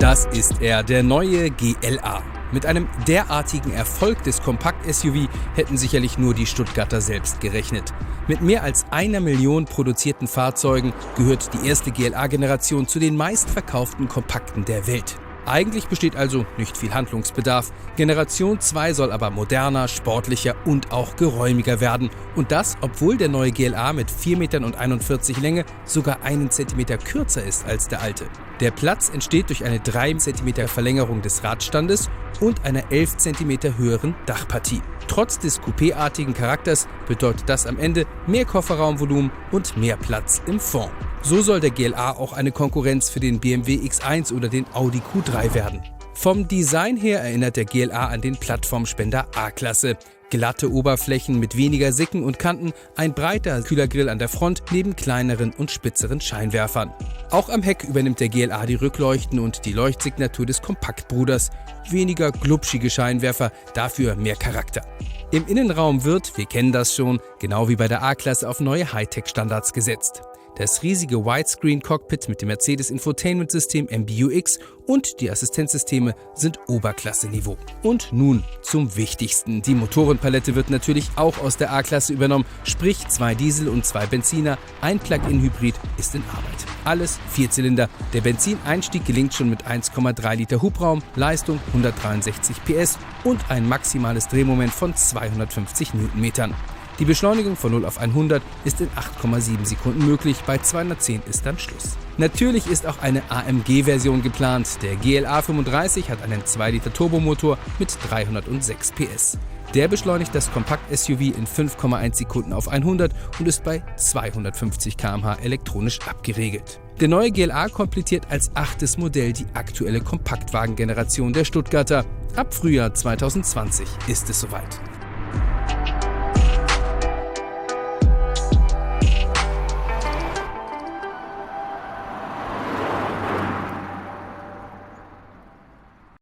Das ist er, der neue GLA. Mit einem derartigen Erfolg des Kompakt-SUV hätten sicherlich nur die Stuttgarter selbst gerechnet. Mit mehr als 1 Million produzierten Fahrzeugen gehört die erste GLA-Generation zu den meistverkauften Kompakten der Welt. Eigentlich besteht also nicht viel Handlungsbedarf. Generation 2 soll aber moderner, sportlicher und auch geräumiger werden. Und das, obwohl der neue GLA mit 4,41 Meter Länge sogar 1 Zentimeter kürzer ist als der alte. Der Platz entsteht durch eine 3 Zentimeter Verlängerung des Radstandes und einer 11 Zentimeter höheren Dachpartie. Trotz des Coupé-artigen Charakters bedeutet das am Ende mehr Kofferraumvolumen und mehr Platz im Fond. So soll der GLA auch eine Konkurrenz für den BMW X1 oder den Audi Q3 werden. Vom Design her erinnert der GLA an den Plattformspender A-Klasse. Glatte Oberflächen mit weniger Sicken und Kanten, ein breiter Kühlergrill an der Front neben kleineren und spitzeren Scheinwerfern. Auch am Heck übernimmt der GLA die Rückleuchten und die Leuchtsignatur des Kompaktbruders. Weniger glubschige Scheinwerfer, dafür mehr Charakter. Im Innenraum wird, wir kennen das schon, genau wie bei der A-Klasse auf neue Hightech-Standards gesetzt. Das riesige Widescreen-Cockpit mit dem Mercedes-Infotainment-System MBUX und die Assistenzsysteme sind Oberklasse-Niveau. Und nun zum Wichtigsten. Die Motorenpalette wird natürlich auch aus der A-Klasse übernommen, sprich 2 Diesel und 2 Benziner, ein Plug-in-Hybrid ist in Arbeit. Alles 4-Zylinder. Der Benzineinstieg gelingt schon mit 1,3 Liter Hubraum, Leistung 163 PS und ein maximales Drehmoment von 250 Newtonmetern. Die Beschleunigung von 0 auf 100 ist in 8,7 Sekunden möglich, bei 210 ist dann Schluss. Natürlich ist auch eine AMG-Version geplant. Der GLA 35 hat einen 2 Liter Turbomotor mit 306 PS. Der beschleunigt das Kompakt-SUV in 5,1 Sekunden auf 100 und ist bei 250 km/h elektronisch abgeregelt. Der neue GLA komplettiert als 8. Modell die aktuelle Kompaktwagen-Generation der Stuttgarter. Ab Frühjahr 2020 ist es soweit.